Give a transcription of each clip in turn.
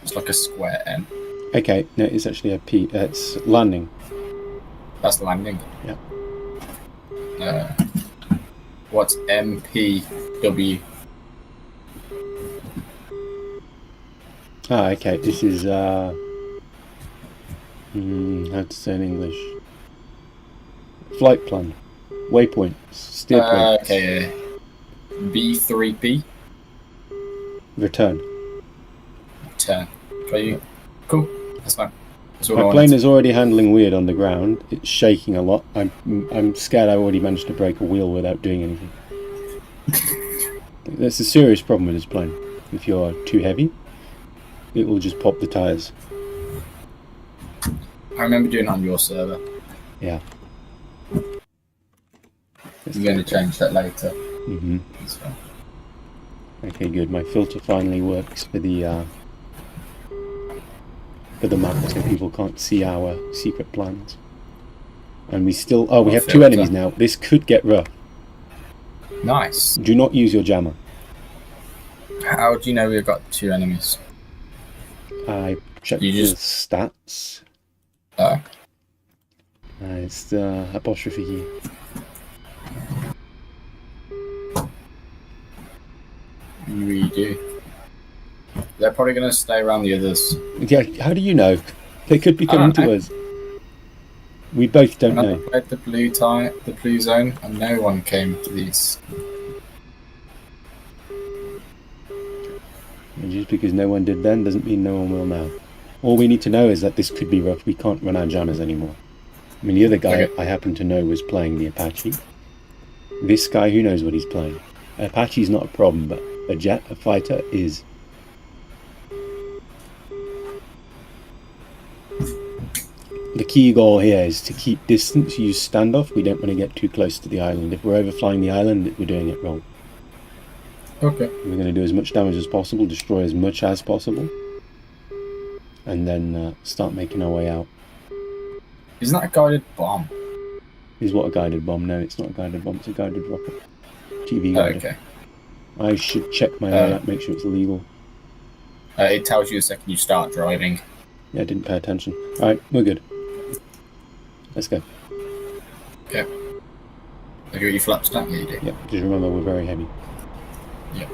It's like a square M. Okay, no, it's actually a P. It's landing. That's the landing. Yeah. What's MPW? Ah, okay. This is how to say in English? Flight plan, waypoints, steer points. Okay. B3P. Return. Turn. Cool. That's fine. That's all I My wanted. plane is already handling weird on the ground. It's shaking a lot. I'm scared I already managed to break a wheel without doing anything. That's a serious problem with this plane. If you're too heavy, it will just pop the tires. I remember doing it on your server. Yeah. I'm going to change that later. Mm-hmm. That's fine. Okay, good. My filter finally works for the map, so people can't see our secret plans. And we still... Oh, we have two enemies now. This could get rough. Nice. Do not use your jammer. How do you know we've got two enemies? I checked the stats. Oh. It's the apostrophe key. We do. They're probably going to stay around the others. Yeah, how do you know? They could be coming to us. We both don't know. I played the blue zone, and no one came to these. And just because no one did then doesn't mean no one will now. All we need to know is that this could be rough. We can't run our jammers anymore. I mean, the other guy I happen to know was playing the Apache. This guy, who knows what he's playing? Apache's not a problem, but a fighter is. The key goal here is to keep distance, use standoff. We don't want to get too close to the island. If we're overflying the island, we're doing it wrong. Okay. We're going to do as much damage as possible, destroy as much as possible, and then start making our way out. Isn't that a guided bomb? Is what a guided bomb? No, it's not a guided bomb. It's a guided rocket. TV guide. Okay. I should check my eye out, make sure it's illegal. It tells you the second you start driving. Yeah, I didn't pay attention. Alright, we're good. Let's go. Okay. Have you got your flaps down? Yeah, you do. Yeah, just remember we're very heavy. Yeah.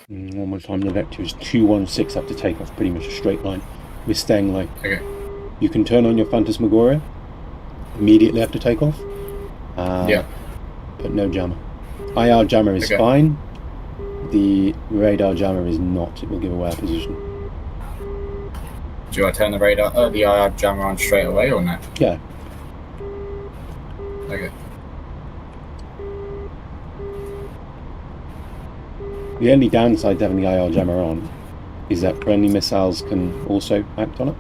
One more time, the vector is 216 after takeoff, pretty much a straight line. We're staying like... Okay. You can turn on your Phantasmagoria immediately after takeoff. Yeah. But no jammer. IR jammer is fine. The radar jammer is not. It will give away our position. Do I turn the radar, the IR jammer on straight away or not? Yeah. Okay. The only downside to having the IR jammer on is that friendly missiles can also act on it.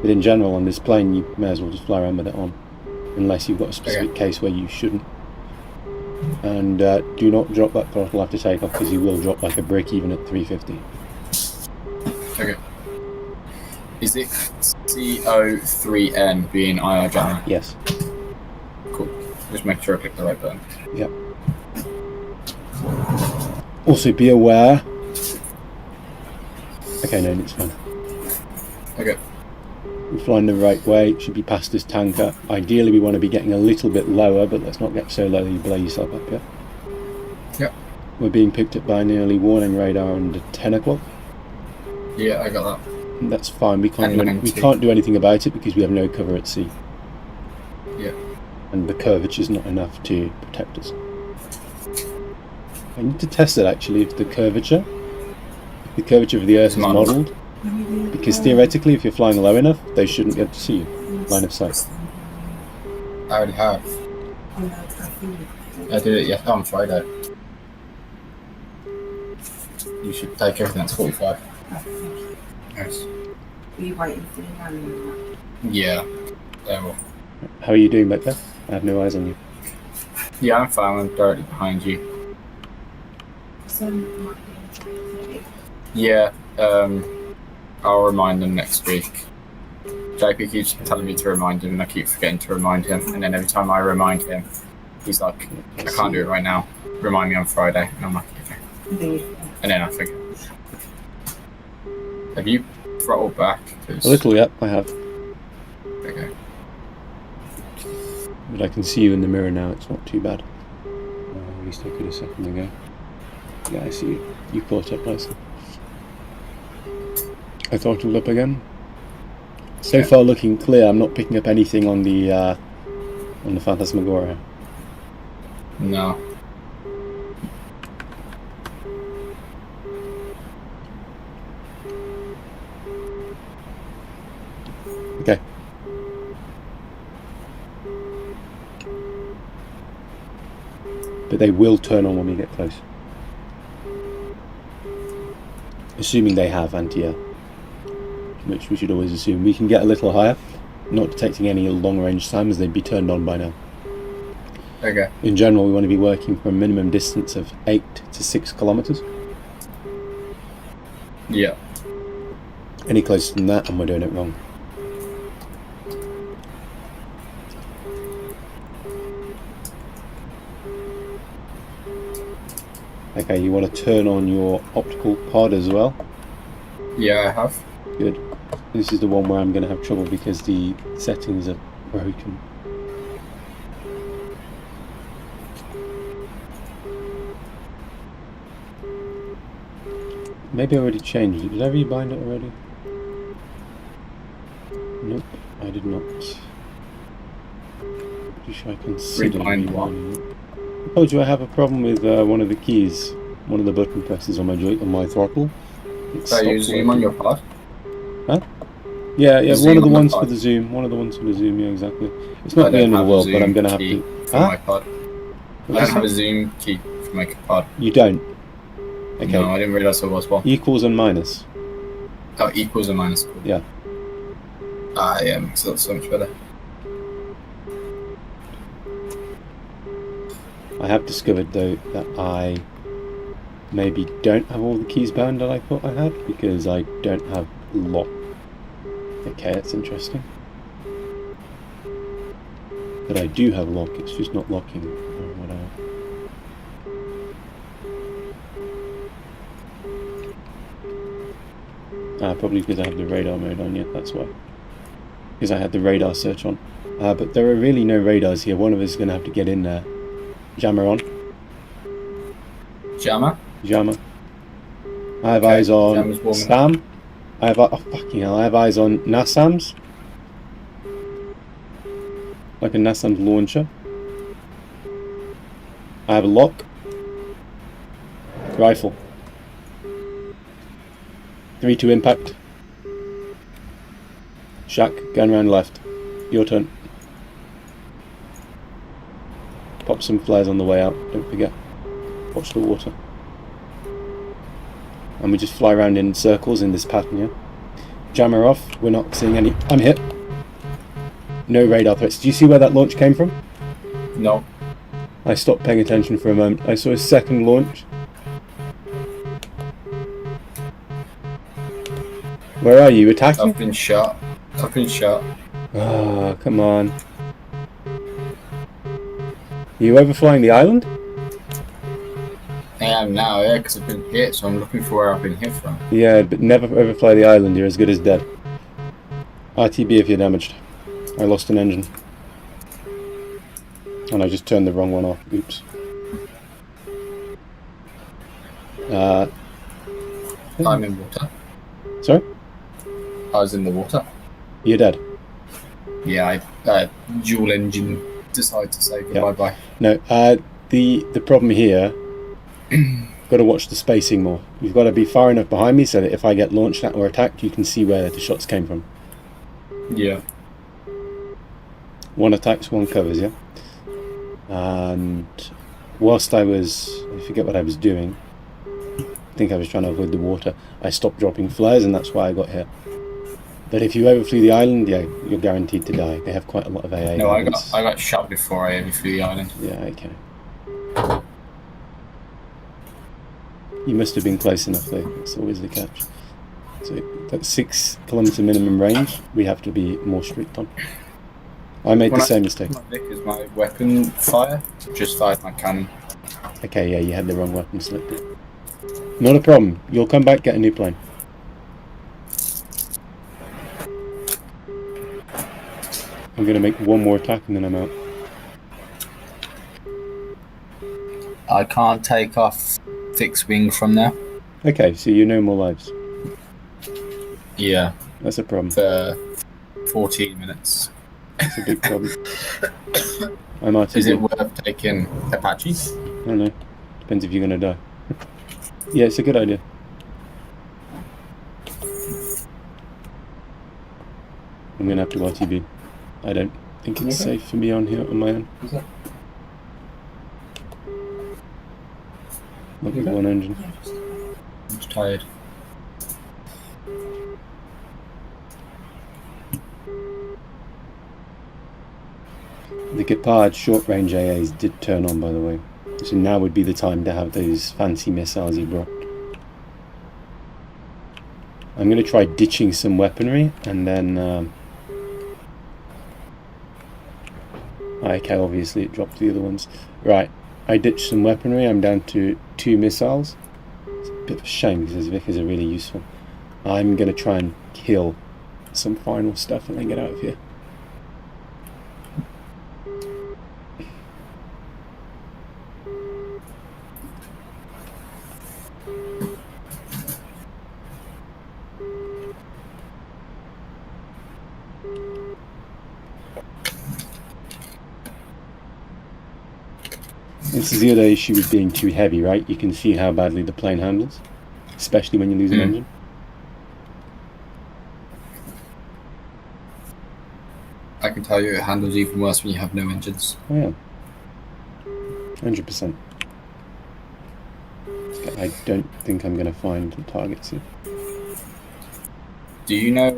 But in general, on this plane, you may as well just fly around with it on, unless you've got a specific case where you shouldn't. And do not drop that throttle after takeoff, because you will drop like a brick even at 350. Okay. Is it CO3N being IR jammer? Yes. Cool. Just make sure I click the right button. Yep. Also be aware... Okay, no, it's fine. Okay. We're flying the right way, it should be past this tanker. Ideally we want to be getting a little bit lower, but let's not get so low that you blow yourself up, yeah? Yep. We're being picked up by an early warning radar under 10 o'clock. Yeah, I got that. That's fine, we can't do anything about it because we have no cover at sea. Yeah. And the curvature's not enough to protect us. I need to test it actually, if the curvature of the Earth is modelled. Because theoretically, if you're flying low enough, they shouldn't get to see you. Line of sight. I already have. I did it on Friday. You should take everything that's 45. Yes. Are you waiting for the landing? Yeah. Well. How are you doing back there? I have no eyes on you. Yeah, I'm fine. I'm directly behind you. Yeah. I'll remind them next week. JP keeps telling me to remind him, and I keep forgetting to remind him. And then every time I remind him, he's like, I can't do it right now. Remind me on Friday. And I'm like, okay. and then I forget. Have you throttled back? A little, yep, I have. Okay. But I can see you in the mirror now, it's not too bad. At least I could a second ago. Yeah, I see you. You caught up nicely. I throttled up again. So far looking clear, I'm not picking up anything on the Phantasmagoria. No. Okay. But they will turn on when we get close. Assuming they have anti-air, which we should always assume. We can get a little higher, not detecting any long-range SAMs, they'd be turned on by now. Okay. In general, we want to be working for a minimum distance of 8 to 6 kilometers. Yeah. Any closer than that and we're doing it wrong. Okay, you want to turn on your optical pod as well? Yeah, I have. Good. This is the one where I'm going to have trouble because the settings are broken. Maybe I already changed it. Did I rebind it already? Nope, I did not. Pretty sure I considered rebinding it. I told you I have a problem with one of the keys, one of the button presses on my joint on my throttle. So you zoom on your pod? Huh? Yeah, Zoom one of the on ones the for pod. the zoom. One of the ones for the zoom, yeah, exactly. It's not the end of the world, but I'm going to have to... For my pod. I don't have a Huh? zoom key for my pod. You don't? Okay. No, I didn't realise there was one. Equals and minus. Oh, equals and minus. Yeah. Ah, yeah, makes it so much better. I have discovered though that I maybe don't have all the keys bound that I thought I had because I don't have lock. Okay, that's interesting. But I do have lock, it's just not locking or whatever. Probably because I have the radar mode on, yeah, that's why. Because I had the radar search on. But there are really no radars here, one of us is going to have to get in there. Jammer on. Jammer? Jammer. I have Okay, eyes on Jammer's warming Sam. I have, oh fucking hell, I have eyes on Nassams. Like a Nassam's launcher. I have a lock. Rifle. 3-2 impact. Shack, going round left. Your turn. Pop some flares on the way out, don't forget. Watch the water. And we just fly around in circles in this pattern, yeah? Jammer off, we're not seeing any... I'm hit. No radar threats. Do you see where that launch came from? No. I stopped paying attention for a moment. I saw a second launch. Where are you? Attacking? I've been shot. I've been shot. Ah, come on. Are you overflying the island? I am now, yeah, because I've been hit, so I'm looking for where I've been hit from. Yeah, but never overfly the island. You're as good as dead. RTB if you're damaged. I lost an engine. And I just turned the wrong one off. Oops. I'm in water. Sorry? I was in the water. You're dead. Yeah, I dual engine decided to say goodbye bye. No, the problem here, got to watch the spacing more. You've got to be far enough behind me so that if I get launched at or attacked, you can see where the shots came from. Yeah. One attacks, one covers, yeah? And whilst I forget what I was doing, I think I was trying to avoid the water, I stopped dropping flares and that's why I got hit. But if you overflew the island, yeah, you're guaranteed to die. They have quite a lot of AA. No, I got shot before I overflew the island. Yeah, okay. You must have been close enough though, that's always the catch. So that 6 kilometer minimum range, we have to be more strict on. I made the same mistake. My Vic is my weapon fire. Just fired my cannon. Okay, yeah, you had the wrong weapon selected. Not a problem. You'll come back, get a new plane. I'm going to make one more attack and then I'm out. I can't take off fixed wing from there. Okay, so you know more lives. Yeah. That's a problem. For 14 minutes. That's a big problem. I'm RTB. Is it worth taking Apaches? I don't know. Depends if you're going to die. Yeah, it's a good idea. I'm going to have to RTB. I don't think it's safe for me on here on my own. Not with one engine. I'm just tired. The Gepard short-range AAs did turn on, by the way. So now would be the time to have those fancy missiles he brought. I'm going to try ditching some weaponry and then... okay, obviously it dropped the other ones. Right, I ditched some weaponry. I'm down to 2 missiles. It's a bit of a shame because those Vickers are really useful. I'm going to try and kill some final stuff and then get out of here. This is the other issue with being too heavy, right? You can see how badly the plane handles, especially when you lose an engine. I can tell you it handles even worse when you have no engines. Oh yeah, 100%. I don't think I'm going to find the targets here. Do you know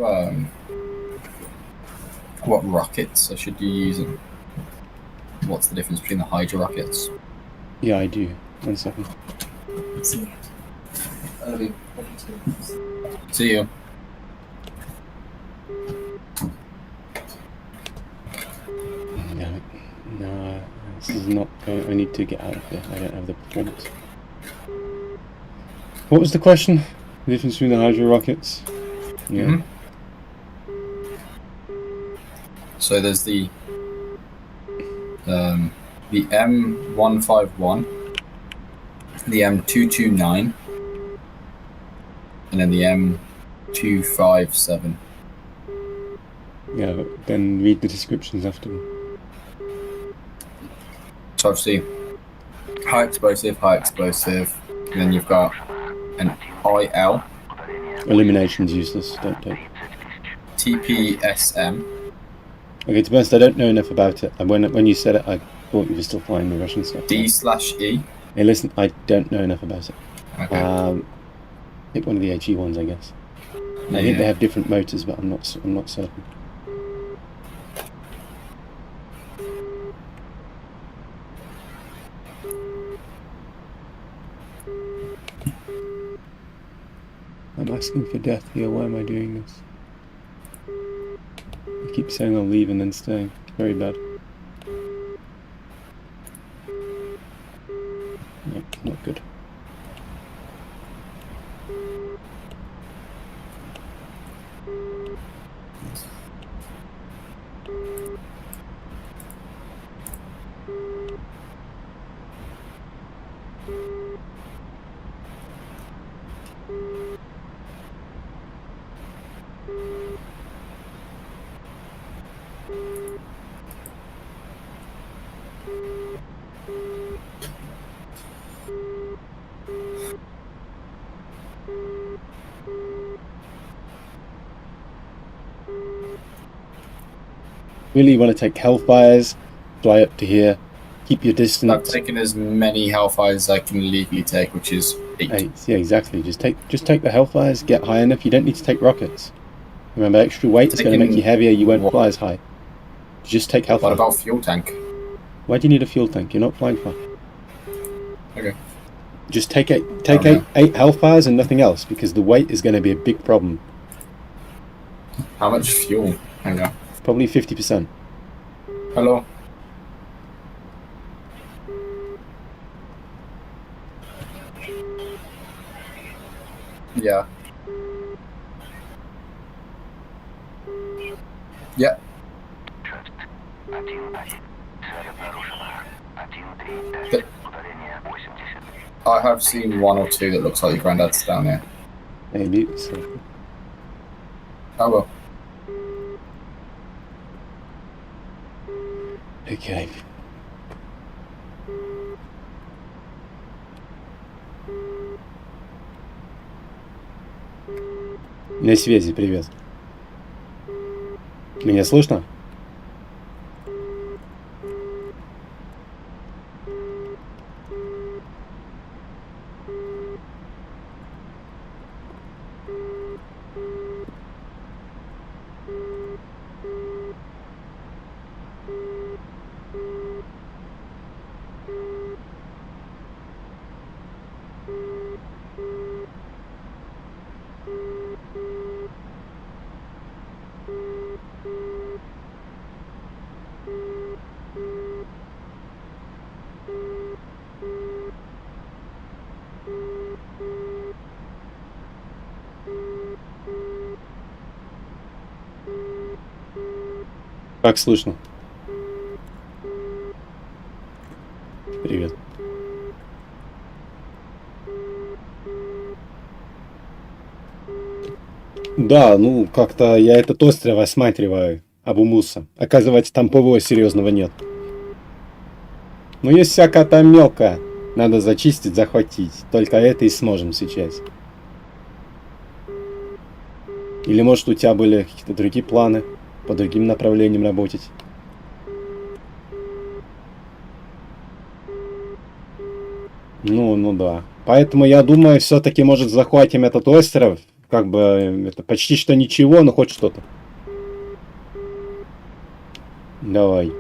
what rockets I should be using? What's the difference between the Hydra rockets? Yeah, I do. 1 second. See you. See you. No, this is not going. I need to get out of here. I don't have the performance. What was the question? The difference between the Hydra rockets? Yeah. So there's the M151, the M229, and then the M257. Yeah, but then read the descriptions after them. So obviously, high explosive, and then you've got an IL. Elimination's useless, don't take. TPSM. Okay, to be honest, I don't know enough about it. And when you said it, I thought you were still flying the Russian stuff. D/E. Hey, listen, I don't know enough about it. Okay. Pick one of the HE ones, I guess. I think they have different motors, but I'm not certain. I'm asking for death here. Why am I doing this? I keep saying I'll leave and then staying. Very bad. No, not good. Really, you want to take Hellfires, fly up to here, keep your distance. I've taken as many Hellfires as I can legally take, which is 8. Yeah, exactly. Just take the Hellfires, get high enough. You don't need to take rockets. Remember, extra weight is going to make you heavier. You won't fly as high. Just take Hellfire. What about fuel tank? Why do you need a fuel tank? You're not flying far. Okay. Just take eight Hellfires and nothing else, because the weight is going to be a big problem. How much fuel? Hang on. Probably 50%. Hello? Yeah. Yeah. I have seen one or two that looks like your granddad's down there. Maybe. So. Oh well. Okay. На связи, привет. Меня слышно? Как слышно? Привет. Да, ну как-то я этот остров осматриваю, Абу-Муса. Оказывается, там ПВО серьезного нет. Но есть всякая там мелкая. Надо зачистить, захватить. Только это и сможем сейчас. Или может у тебя были какие-то другие планы? По другим направлениям работать? Ну да. Поэтому я думаю, все-таки, может, захватим этот остров. Как бы, это почти что ничего, но хоть что-то. Давай.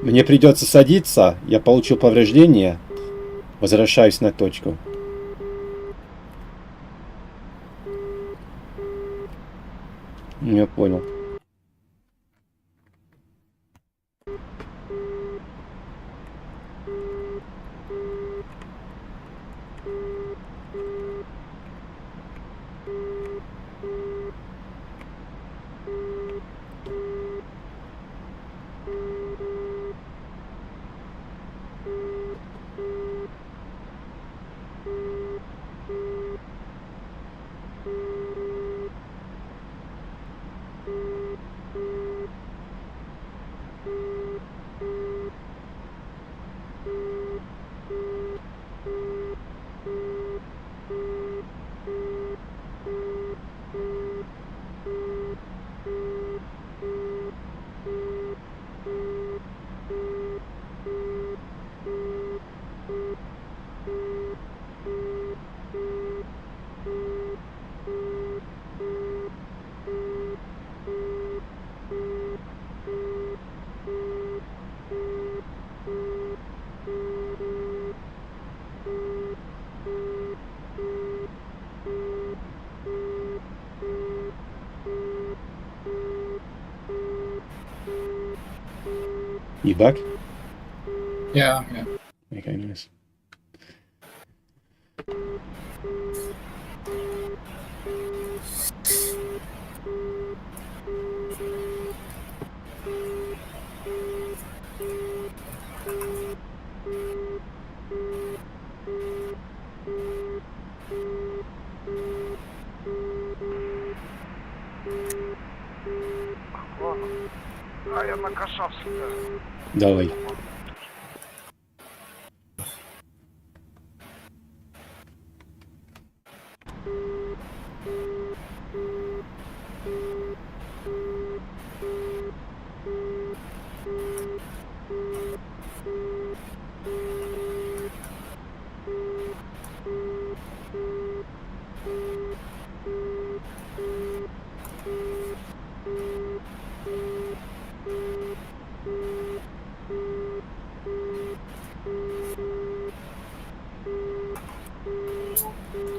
Мне придется садиться. Я получил повреждение. Возвращаюсь на точку. Я понял. You back? Yeah. Okay, nice. А я накашався. Давай.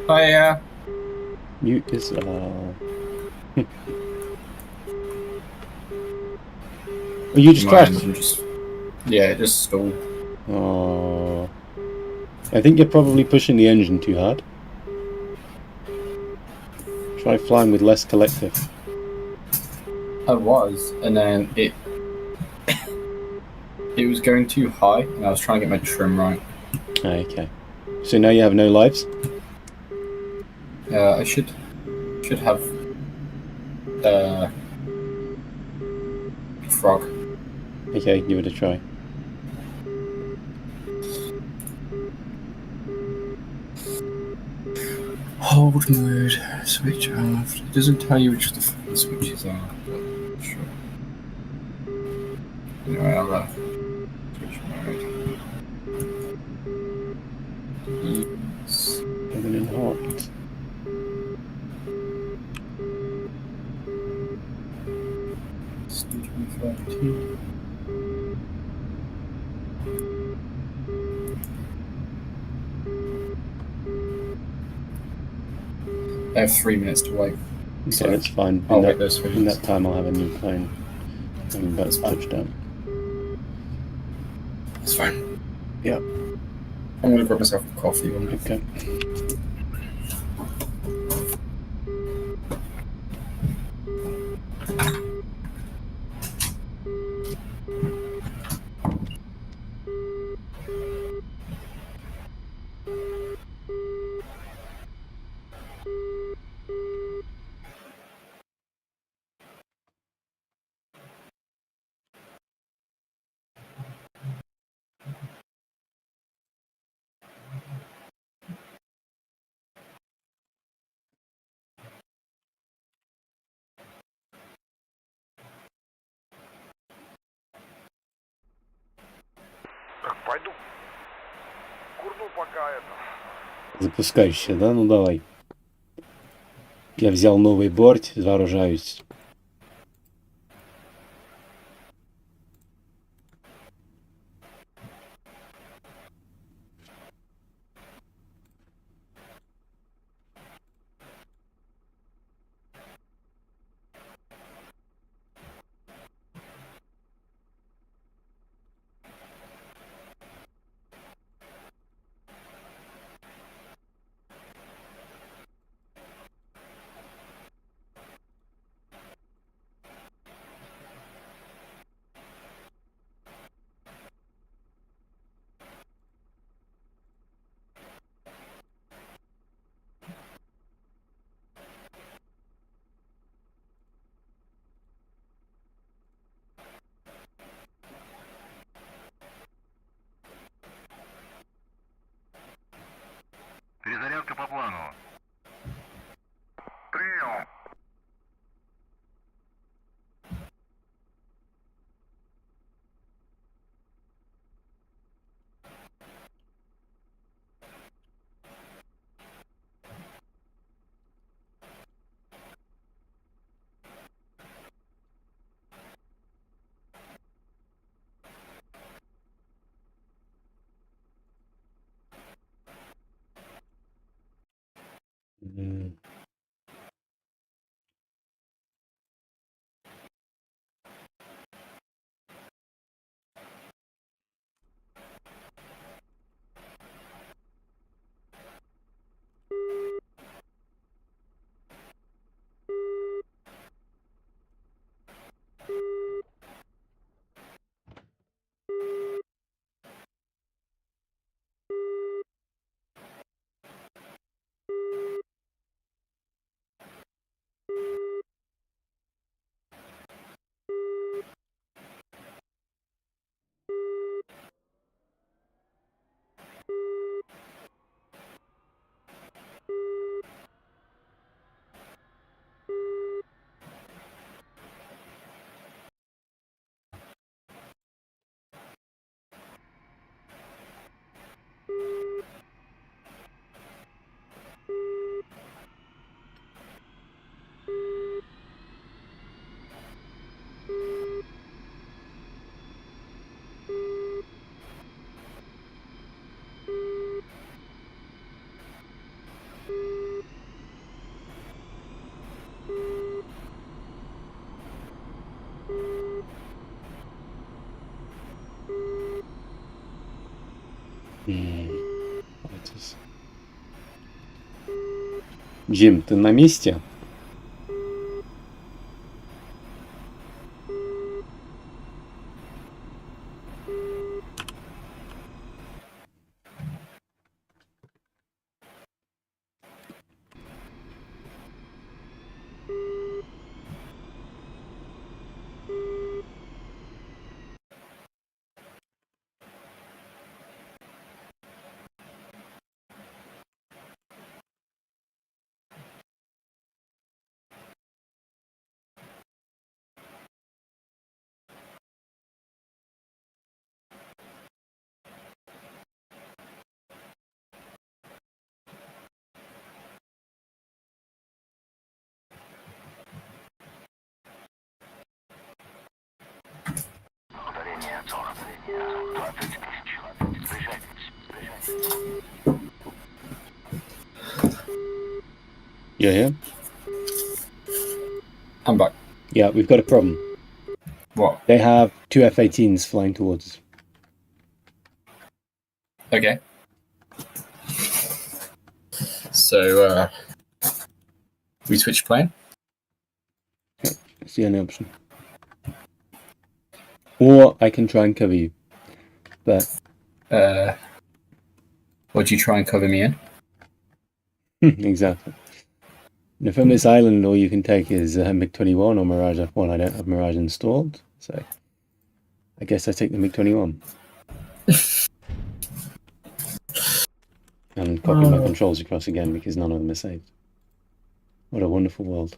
Hi, Mute is You just my crashed. engine just, yeah, it just stalled. Oh. I think you're probably pushing the engine too hard. Try flying with less collective. I was, and then it was going too high, and I was trying to get my trim right. Okay. So now you have no lives? I should have frog. Okay, give it a try. Hold mode, switch off. It doesn't tell you which the switches are, but sure. Anyway, I'll switch mode. Use. Heaven and heart. Stage 13. I have 3 minutes to wait. Okay, So that's fine. I'll In wait that, those 3 in minutes. that time I'll have a new plane. I'm about to touch down. That's fine. Yeah. I'm gonna grab myself a coffee. Okay. Так, пойду. Курну пока это. Запускаешься, да? Ну давай. Я взял новый борт, вооружаюсь. Перезарядка по плану. Принял. Джим, ты на месте? You here? I'm back. Yeah, we've got a problem. What? They have 2 F-18s flying towards us. Okay. So, we switch plane? That's the only option. Or I can try and cover you. But Would you try and cover me in? exactly. And from this island, all you can take is MiG-21 or Mirage F1. I don't have Mirage installed, so I guess I take the MiG-21. And copy my controls across again because none of them are saved. What a wonderful world.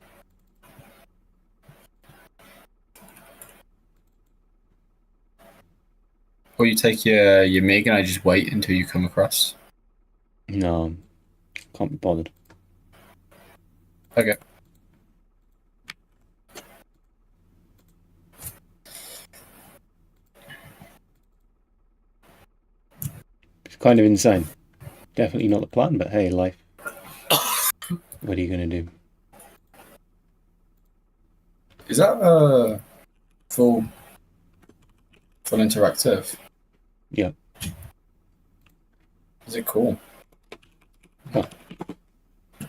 Or you take your MiG and I just wait until you come across? No, can't be bothered. Okay. It's kind of insane. Definitely not the plan, but hey, life. What are you going to do? Is that full interactive? Yeah. Is it cool? Huh. I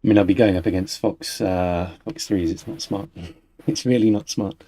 mean, I'll be going up against Fox 3s. It's not smart. It's really not smart.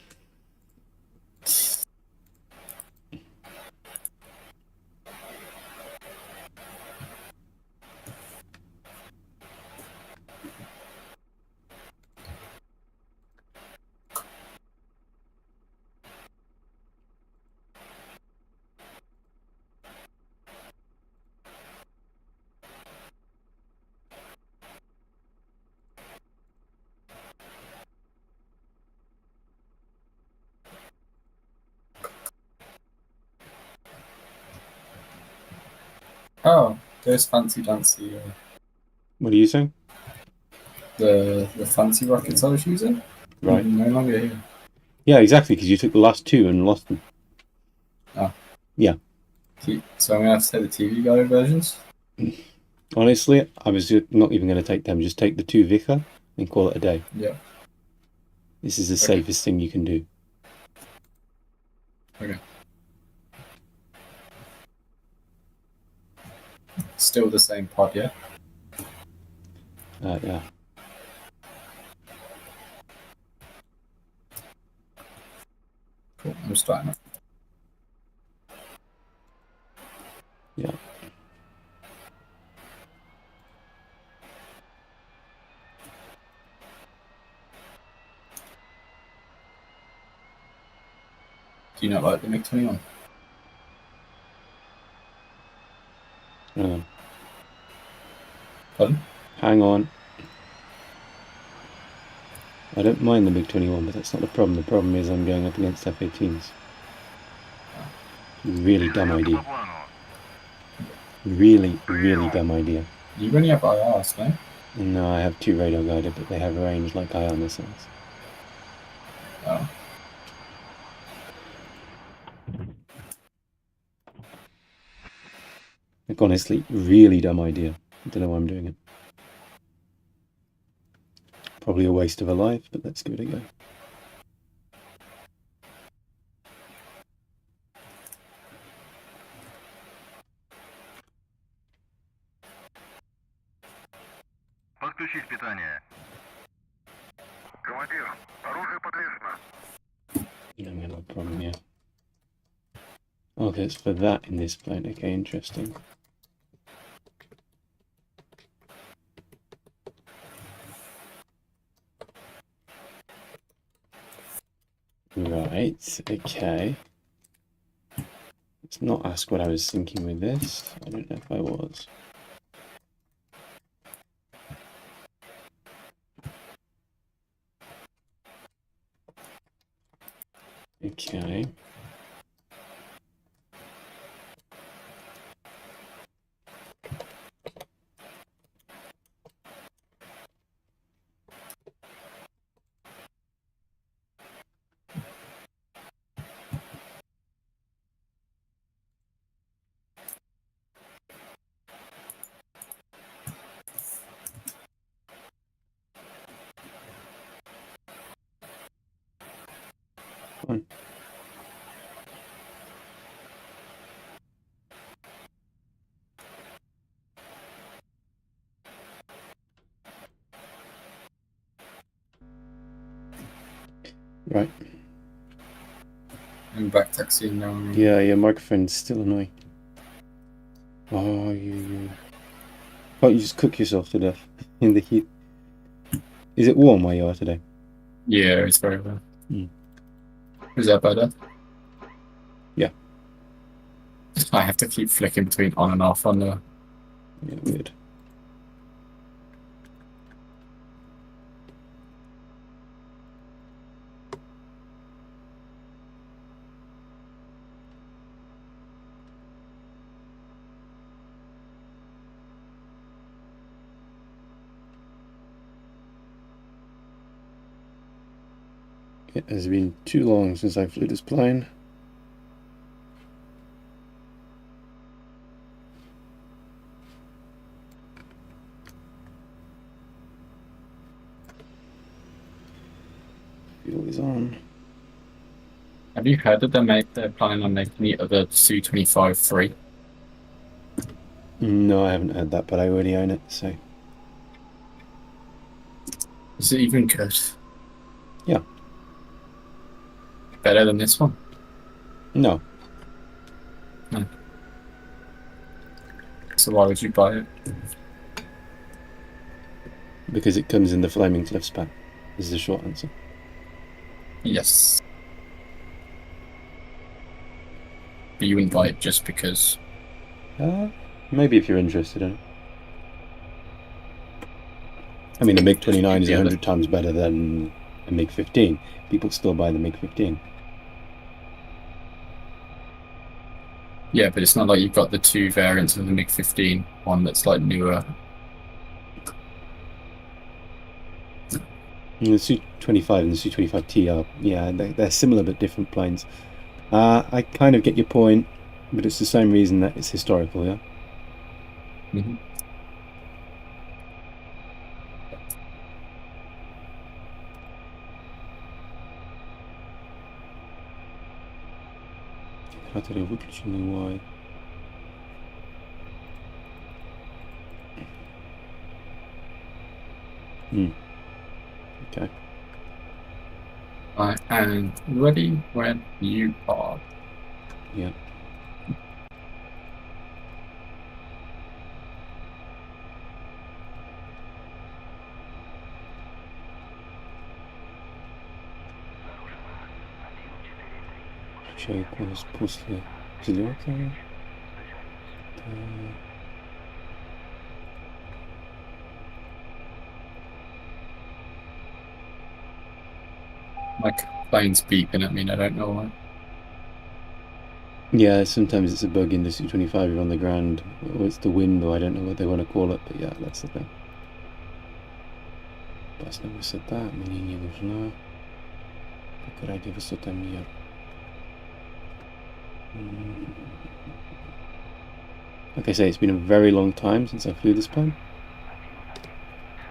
Oh, those fancy dancy. What are you saying? The fancy rockets I was using? Right. No longer here. Yeah, exactly, because you took the last 2 and lost them. Oh. Yeah. So I'm going to have to take the TV guided versions? Honestly, I was not even going to take them. Just take the 2 Vika and call it a day. Yeah. This is the safest thing you can do. Okay. Still the same pod, yeah? Yeah. Cool. I'm starting up. Yeah. Do you not like the MiG-21? Pardon? Hang on. I don't mind the MiG-21, but that's not the problem. The problem is I'm going up against F-18s. Really dumb idea. Really, really dumb idea. You only have IRs, no? No, I have 2 radar guided, but they have range like IR missiles. Oh. Like, honestly, really dumb idea. I don't know why I'm doing it. Probably a waste of a life, but let's give it a go. Подключить питание. Командир, оружие подвешено. Yeah, no problem here. Okay, it's for that in this plane. Okay, interesting. Right, okay. Let's not ask what I was thinking with this. I don't know if I was. Okay. Fine. Right. I'm back taxiing now. Yeah, your microphone's still annoying. Oh, you. Can't you just cook yourself to death in the heat? Is it warm where you are today? Yeah, it's very well. Mm. Is that better? Yeah. I have to keep flicking between on and off on the. Yeah, weird. It has been too long since I flew this plane. Fuel is on. Have you heard that they're planning on making the other Su-25 free? No, I haven't heard that, but I already own it, so. Is it even good? Yeah. Better than this one? No. No. So why would you buy it? Because it comes in the Flaming Cliffs pack, is the short answer. Yes. But you wouldn't buy it just because. Maybe if you're interested in it. I mean, a MiG-29 is 100 times better than a MiG-15. People still buy the MiG-15. Yeah, but it's not like you've got the two variants of the MiG-15, one that's like newer. And the Su-25 and the Su-25T are, yeah, they're similar but different planes. I kind of get your point, but it's the same reason that it's historical, yeah? Mm-hmm. Кратеры выключены, why? Okay. I am ready when you are. Yeah. Включаю голос после взлета. My plane's beeping at me and I don't know why. Yeah, sometimes it's a bug in the Su-25, you're on the ground, or it's the wind, or I don't know what they want to call it, but yeah, that's the thing. Опасная высота, мне не нужна. Как ради высотомер. Like I say, it's been a very long time since I flew this plane,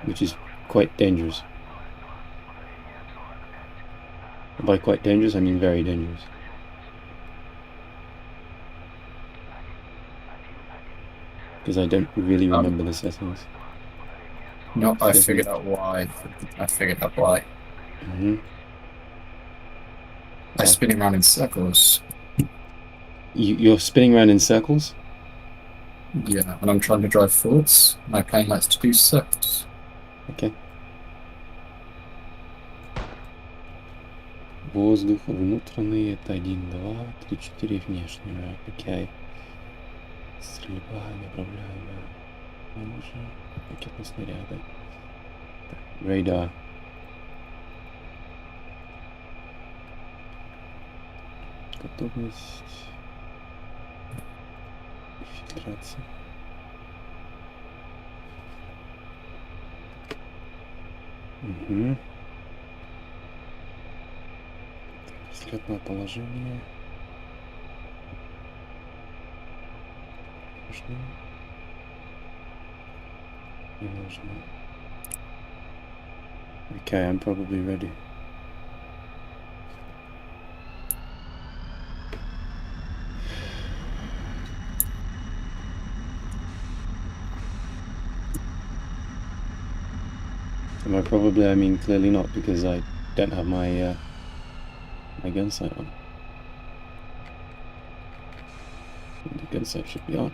which is quite dangerous. And by quite dangerous, I mean very dangerous. Because I don't really remember the settings. No, I figured out why. Mm-hmm. I'm spinning around in circles. You're spinning around in circles? Yeah, and I'm trying to drive forwards. My plane likes to do circles. Okay. Воздух внутренний, это 1, 2, 3, 4 внешний. Right, okay. Стрельба, направляемая. Оружие, ракетные снаряды. Radar. Готовность. Фильтрация. Угу. Взлетное положение. Нужно. Не нужно. Okay, I'm probably ready. Am I probably? I mean, clearly not, because I don't have my my gun sight on. The gun sight should be on.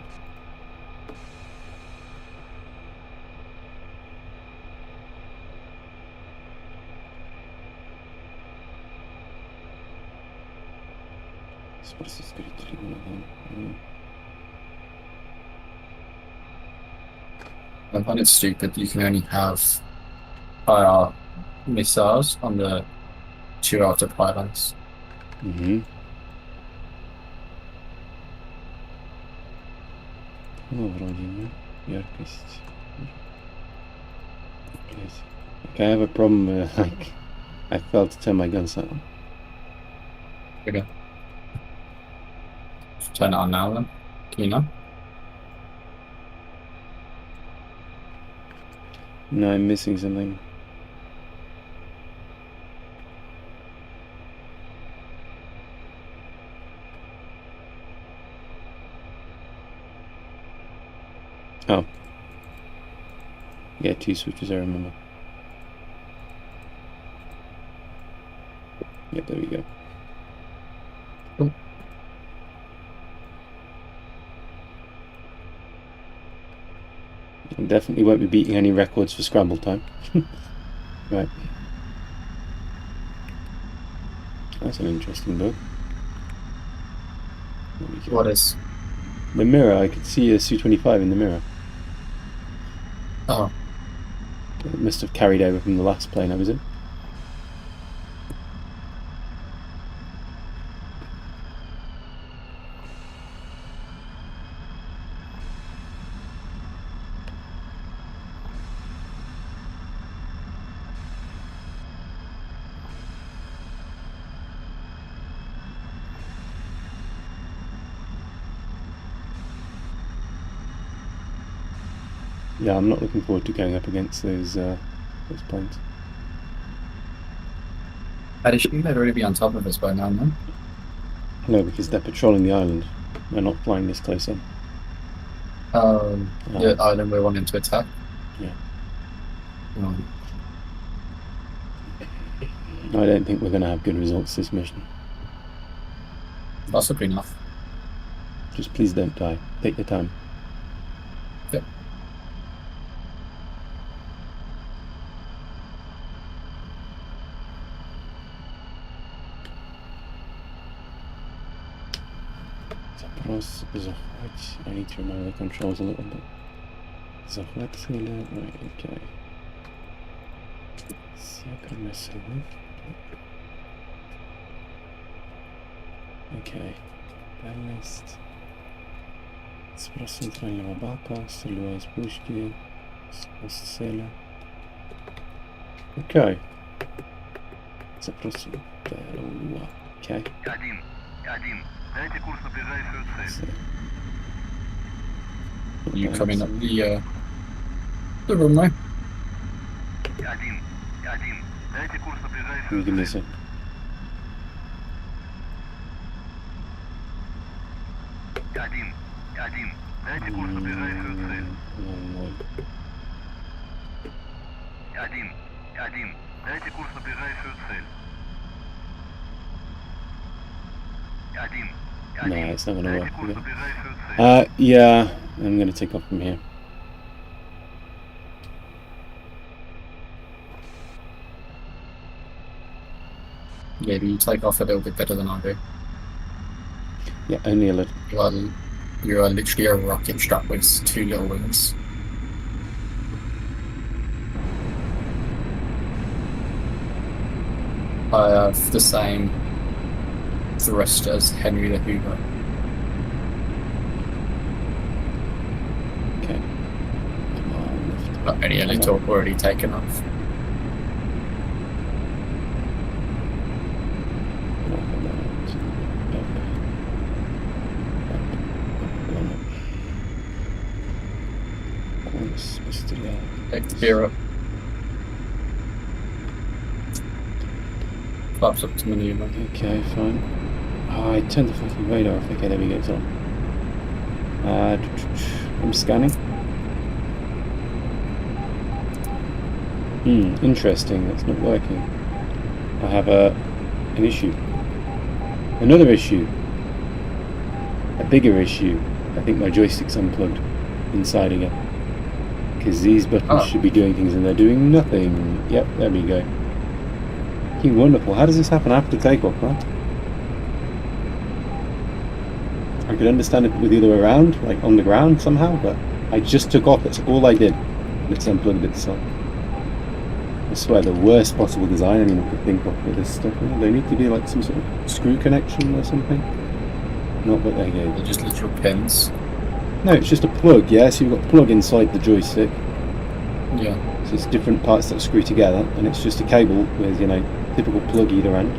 I find it stupid that you can only have IR missiles on the 2 outer pylons. Mm-hmm. Ну, вроде нет. Яркость. Okay, I have a problem with, like, I failed to turn my gun sight on. Okay. Turn it on now then. Can you know? No, I'm missing something. Oh. Yeah, 2 switches, I remember. Yep, there we go. Cool. I definitely won't be beating any records for scramble time. Right. That's an interesting book. What is? The mirror, I could see a Su-25 in the mirror. Oh. It must have carried over from the last plane I was in. Yeah, I'm not looking forward to going up against those planes. I'd assume they'd already be on top of us by now, no? No, because they're patrolling the island. They're not flying this close in. The island we're wanting to attack? Yeah. Oh. I don't think we're going to have good results this mission. Possibly not. Just please don't die. Take your time. Yep. I need to remember the controls a little bit. Захват цели, right, okay. Северный салют. Okay. Дальность. Спрос центрального бака, стрелевая из пушки, с цели. Okay. Запрос okay. Один. Дайте курс на ближайшую цель. You coming up the runway? Один. Дайте курс на ближайшую Give me a цель. sec. Один. Дайте курс на ближайшую цель. Один. Дайте курс на ближайшую цель. Один. No, it's not going to Дайте work. курс на ближайшую цель. Yeah, I'm going to take off from here. Maybe you take off a little bit better than I do. Yeah, only a little. You are literally a rocket strapped with 2 little wings. I have the same thrust as Henry the Hoover. Okay. Come on, lift. Not any little already taken off. Take the gear up. Flaps up to maneuver. Okay, fine. Oh, I turned the fucking radar off. Okay, there we go, it's on. I'm scanning. Interesting. That's not working. I have an issue. Another issue. A bigger issue. I think my joystick's unplugged inside again. Because these buttons should be doing things and they're doing nothing. Yep, there we go. Wonderful. How does this happen after takeoff, huh? I could understand it with the other way around, like on the ground somehow, but I just took off. That's all I did. And it's unplugged itself. I swear, the worst possible design anyone could think of for this stuff. They need to be like some sort of screw connection or something. Not what they gave. They're just literal pins. No, it's just a plug, yeah? So you've got a plug inside the joystick. Yeah. So it's different parts that screw together, and it's just a cable with, you know, typical plug either end.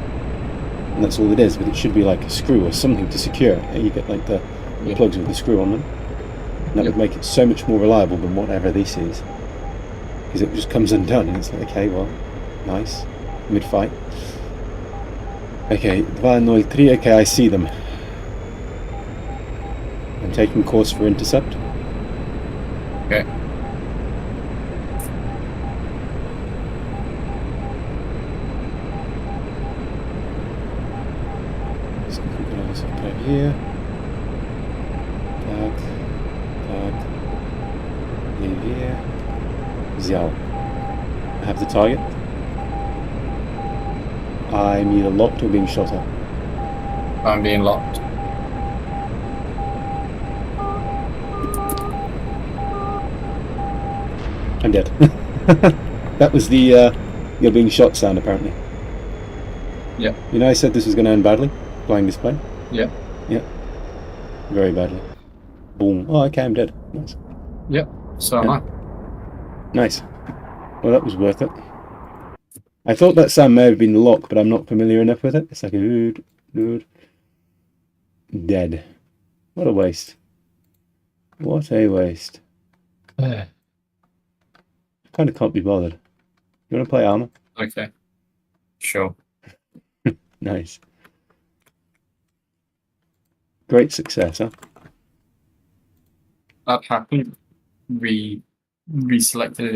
And that's all it is, but it should be like a screw or something to secure it. You get like the plugs with the screw on them. And that would make it so much more reliable than whatever this is. Because it just comes undone, and it's like, okay, well, nice. Mid-fight. Okay, 203, okay, I see them. I'm taking course for intercept. Okay. So we can also put here. Tag. Leave here. Xiao. I have the target. I'm either locked or being shot at. I'm being locked. I'm dead. That was the you're being shot sound apparently. Yeah. You know I said this was going to end badly, flying this plane? Yeah. Yeah. Very badly. Boom. Oh, okay, I'm dead. Nice. Yep. So am I. Nice. Well, that was worth it. I thought that sound may have been the lock, but I'm not familiar enough with it. It's like a dude. Dead. What a waste. What a waste. I kind of can't be bothered. You want to play armor? Okay. Sure. Nice. Great success, huh? That happened. Reselected